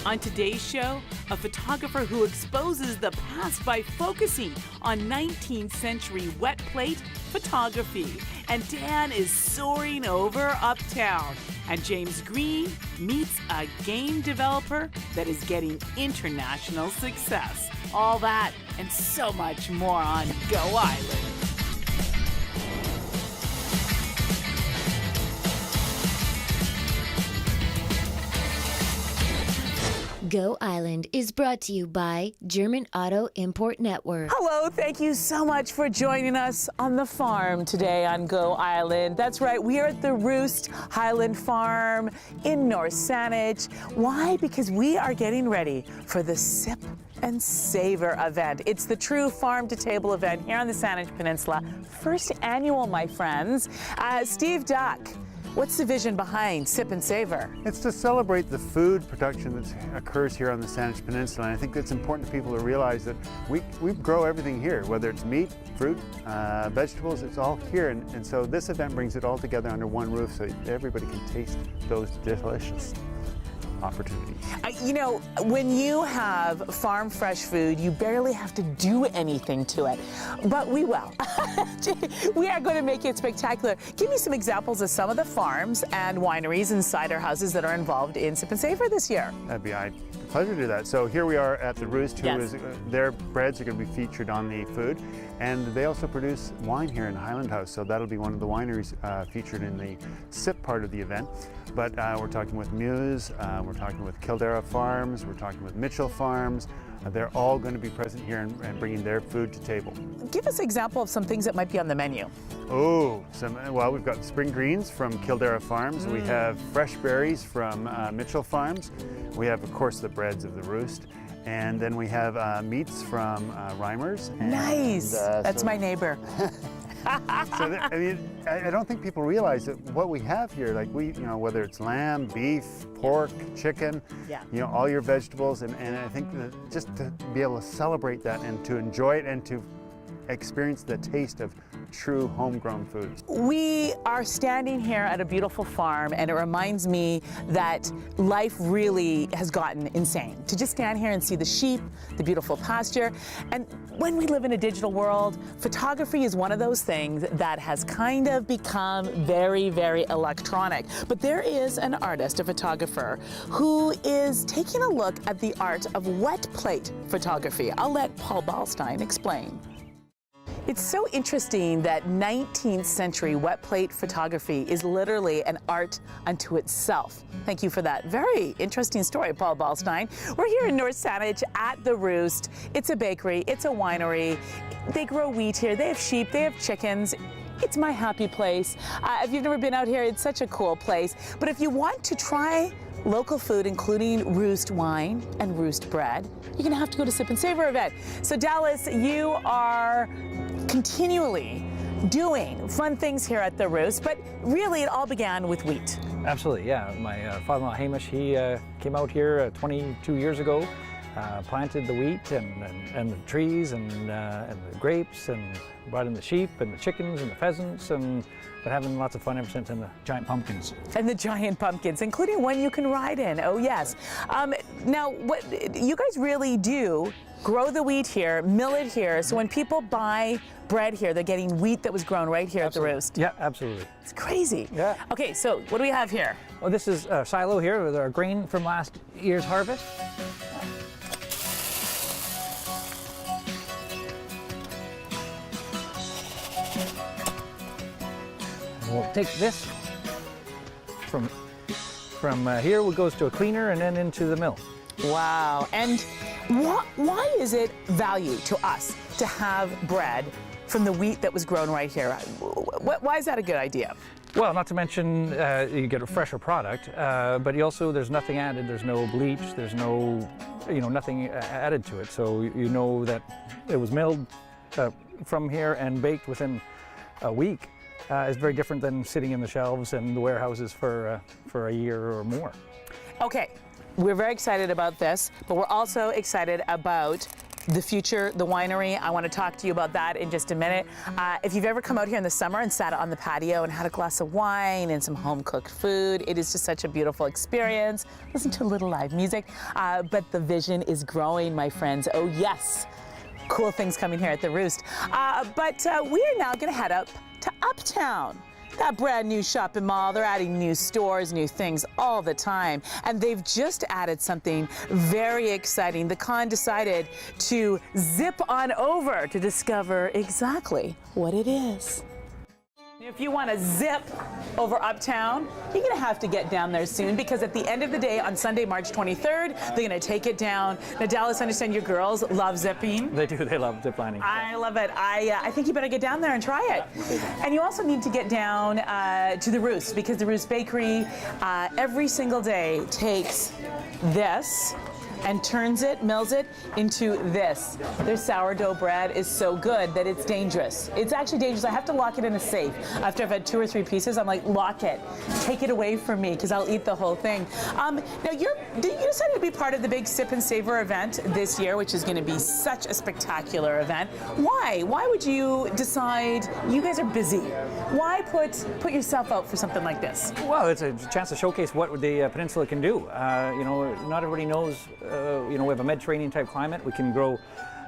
On today's show, a photographer who exposes the past by focusing on 19th century wet plate photography. And Dan is soaring over uptown. And James Green meets a game developer that is getting international success. All that and so much more on Go Island. Go Island is brought to you by German Auto Import Network. Hello, thank you so much for joining us on the farm today on Go Island. That's right, we are at the Roost Highland Farm in North Saanich. Why? Because we are getting ready for the Sip and Savour event. It's the true farm-to-table event here on the Saanich Peninsula. First annual, my friends. Steve Duck, what's the vision behind Sip and Savour? It's to celebrate the food production that occurs here on the Saanich Peninsula. And I think it's important for people to realize that we grow everything here, whether it's meat, fruit, vegetables, it's all here. And so this event brings it all together under one roof so everybody can taste those delicious opportunities. You know, when you have farm fresh food, you barely have to do anything to it, but we will. We are going to make it spectacular. Give me some examples of some of the farms and wineries and cider houses that are involved in Sip and Savour this year. That'd be a pleasure to do that. So here we are at the Roost, who is, their breads are going to be featured on the food, and they also produce wine here in Highland House, so that'll be one of the wineries featured in the Sip part of the event. But we're talking with Muse, we're talking with Kildare Farms, we're talking with Mitchell Farms. They're all going to be present here and bringing their food to table. Give us an example of some things that might be on the menu. Oh, well, we've got spring greens from Kildare Farms. We have fresh berries from Mitchell Farms. We have, of course, the breads of the Roost. And then we have meats from Reimers. Nice. That's my neighbor. I mean, I don't think people realize that what we have here, like whether it's lamb, beef, pork, chicken, all your vegetables, and I think that just to be able to celebrate that and to enjoy it and to experience the taste of true homegrown foods. We are standing here at a beautiful farm, and it reminds me that life really has gotten insane. To just stand here and see the sheep, the beautiful pasture, and when we live in a digital world, photography is one of those things that has kind of become very, very electronic. But there is an artist, a photographer, who is taking a look at the art of wet plate photography. I'll let Paul Ballstein explain. It's so interesting that 19th century wet plate photography is literally an art unto itself. Thank you for that very interesting story, Paul Ballstein. We're here in North Saanich at the Roost. It's a bakery, it's a winery. They grow wheat here, they have sheep, they have chickens. It's my happy place. If you've never been out here, it's such a cool place. But if you want to try local food, including Roost wine and Roost bread, you're gonna have to go to Sip and Savour event. So Dallas, you are continually doing fun things here at the Roost, but really it all began with wheat. Absolutely, yeah. My father-in-law Hamish, he came out here 22 years ago, planted the wheat and the trees and the grapes, and brought in the sheep and the chickens and the pheasants, and been having lots of fun ever since, and the giant pumpkins. And the giant pumpkins, including one you can ride in. Oh yes. Now, what you guys really do, grow the wheat here, mill it here, so when people buy bread here, they're getting wheat that was grown right here at the Roost. Yeah, absolutely. It's crazy. Yeah. Okay, so what do we have here? Well, this is a silo here with our grain from last year's harvest. We'll take this from here, it goes to a cleaner and then into the mill. Wow. And why is it value to us to have bread from the wheat that was grown right here? Why is that a good idea? Well, not to mention you get a fresher product, but you also, there's nothing added, there's no bleach, there's no, nothing added to it. So you know that it was milled from here and baked within a week. Is very different than sitting in the shelves and the warehouses for a year or more. Okay, we're very excited about this, but we're also excited about the future, the winery. I want to talk to you about that in just a minute. If you've ever come out here in the summer and sat on the patio and had a glass of wine and some home-cooked food, it is just such a beautiful experience. Listen to a little live music. But the vision is growing, my friends. Oh, yes. Cool things coming here at the Roost. But we are now going to head up to Uptown. That brand new shopping mall, they're adding new stores, new things all the time. And they've just added something very exciting. The con decided to zip on over to discover exactly what it is. If you want to zip over Uptown, you're going to have to get down there soon, because at the end of the day, on Sunday, March 23rd, they're going to take it down. Now, Dallas, I understand your girls love zipping. They do. They love zip lining. I love it. I think you better get down there and try it. And you also need to get down to the Roost, because the Roost Bakery every single day takes this and turns it, mills it into this. Their sourdough bread is so good that it's dangerous. It's actually dangerous. I have to lock it in a safe. After I've had 2 or 3 pieces, I'm like, lock it. Take it away from me, because I'll eat the whole thing. Now, you decided to be part of the big Sip and Savor event this year, which is going to be such a spectacular event. Why? Why would you decide? You guys are busy. Why put yourself out for something like this? Well, it's a chance to showcase what the peninsula can do. You know, not everybody knows. You know, we have a Mediterranean type climate. We can grow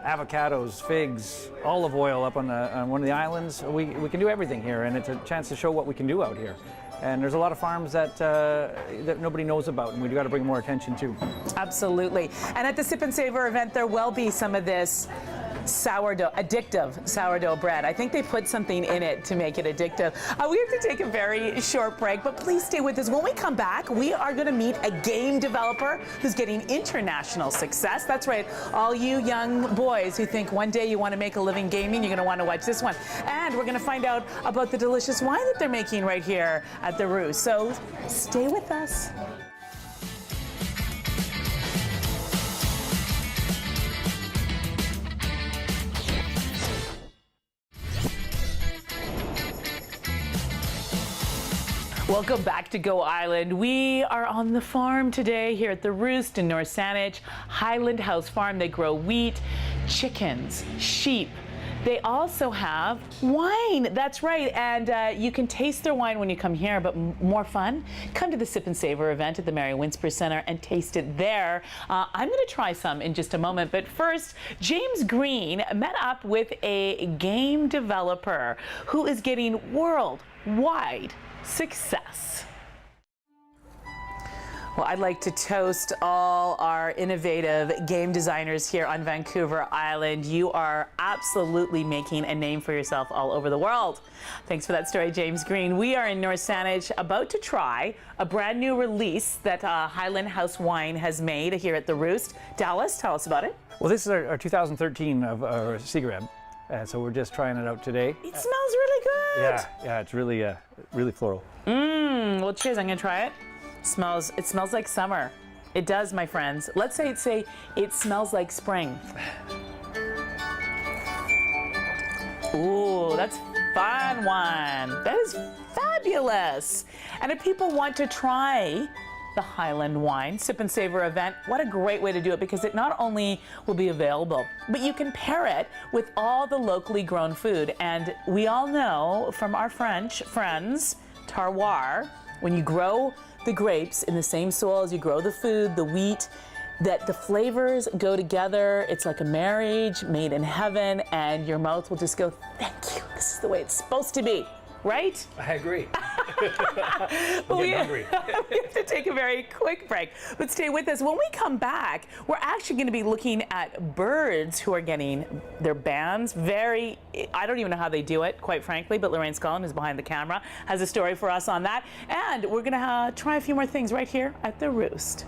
avocados, figs, olive oil up on one of the islands. We can do everything here, and it's a chance to show what we can do out here. And there's a lot of farms that nobody knows about, and we've got to bring more attention to. Absolutely. And at the Sip and Savor event, there will be some of this addictive sourdough bread. I think they put something in it to make it addictive. We have to take a very short break, but please stay with us. When we come back, we are going to meet a game developer who's getting international success. That's right, all you young boys who think one day you want to make a living gaming, you're going to want to watch this one. And we're going to find out about the delicious wine that they're making right here at the Roost. So stay with us. Welcome back to Go Island. We are on the farm today here at the Roost in North Saanich, Highland House Farm. They grow wheat, chickens, sheep. They also have wine. That's right. And you can taste their wine when you come here, but more fun, come to the Sip and Savor event at the Mary Winsper Center and taste it there. I'm going to try some in just a moment. But first, James Green met up with a game developer who is getting worldwide success. Well, I'd like to toast all our innovative game designers here on Vancouver Island. You are absolutely making a name for yourself all over the world. Thanks for that story, James Green. We are in North Saanich about to try a brand new release that Highland House Wine has made here at the Roost. Dallas, tell us about it. Well, this is our 2013 of our Seagram. So we're just trying it out today. It smells really good. Yeah, it's really, really floral. Well, cheers. I'm gonna try it. It smells like summer. It does, my friends. Let's say it smells like spring. Ooh, that's fun one. That is fabulous. And if people want to try the Highland Wine Sip and Savor event, what a great way to do it, because it not only will be available, but you can pair it with all the locally grown food. And we all know from our French friends, terroir, when you grow the grapes in the same soil as you grow the food, the wheat, that the flavors go together. It's like a marriage made in heaven, and your mouth will just go, thank you, this is the way it's supposed to be. Right? I agree. We have to take a very quick break, but stay with us. When we come back, we're actually going to be looking at birds who are getting their bands I don't even know how they do it, quite frankly, but Lorraine Scullin, who's behind the camera, has a story for us on that. And we're going to try a few more things right here at the Roost.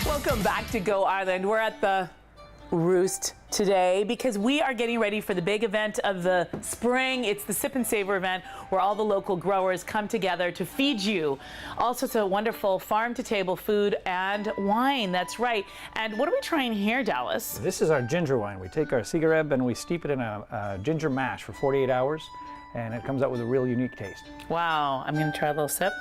Welcome back to Go Island. We're at the Roost today because we are getting ready for the big event of the spring. It's the Sip and Savor event where all the local growers come together to feed you all sorts of wonderful farm-to-table food and wine. That's right. And what are we trying here, Dallas? This is our ginger wine. We take our cigarette and we steep it in a ginger mash for 48 hours, and it comes out with a real unique taste. Wow, I'm going to try a little sip.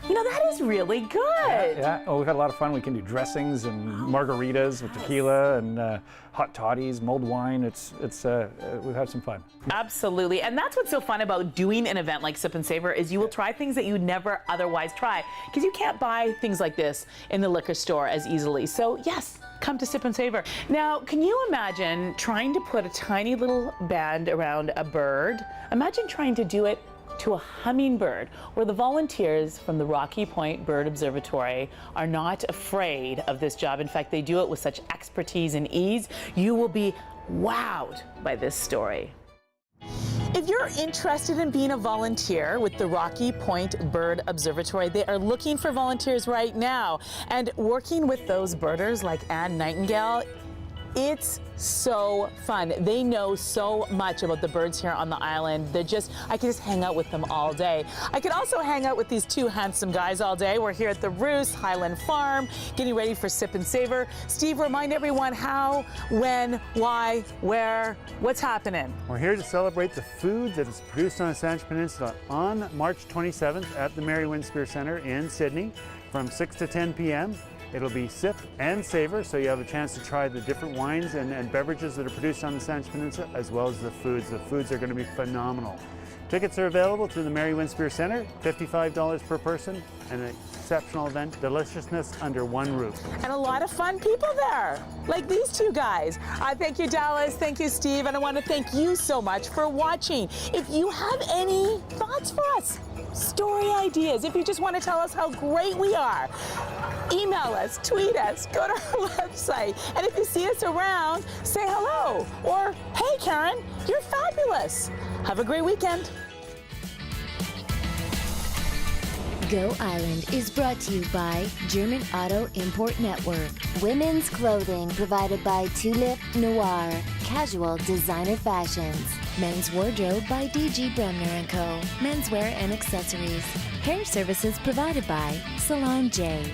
You know, that is really good. Yeah. Oh, we've had a lot of fun. We can do dressings and margaritas with tequila and hot toddies, mulled wine. We've had some fun. Absolutely. And that's what's so fun about doing an event like Sip and Savor is you will try things that you never otherwise try because you can't buy things like this in the liquor store as easily. So yes, come to Sip and Savor. Now, can you imagine trying to put a tiny little band around a bird? Imagine trying to do it to a hummingbird, where the volunteers from the Rocky Point Bird Observatory are not afraid of this job. In fact, they do it with such expertise and ease. You will be wowed by this story. If you're interested in being a volunteer with the Rocky Point Bird Observatory, they are looking for volunteers right now. And working with those birders like Anne Nightingale, it's so fun. They know so much about the birds here on the island. I could just hang out with them all day. I could also hang out with these two handsome guys all day. We're here at the Roost Highland Farm, getting ready for Sip and Savor. Steve, remind everyone how, when, why, where, what's happening. We're here to celebrate the food that is produced on the Assange Peninsula on March 27th at the Mary Winspear Centre in Sydney from 6 to 10 p.m. It'll be Sip and Savor, so you have a chance to try the different wines and beverages that are produced on the Assange Peninsula, as well as the foods. The foods are going to be phenomenal. Tickets are available through the Mary Winspear Centre, $55 per person, and an exceptional event, deliciousness under one roof. And a lot of fun people there, like these two guys. Thank you, Dallas. Thank you, Steve. And I want to thank you so much for watching. If you have any thoughts for us, story ideas, if you just want to tell us how great we are, email us, tweet us, go to our website. And if you see us around, say hello. Or, hey, Karen, you're fabulous. Have a great weekend. Go Island is brought to you by German Auto Import Network. Women's clothing provided by Tulip Noir. Casual designer fashions. Men's wardrobe by DG Bremner & Co. Menswear and accessories. Hair services provided by Salon J.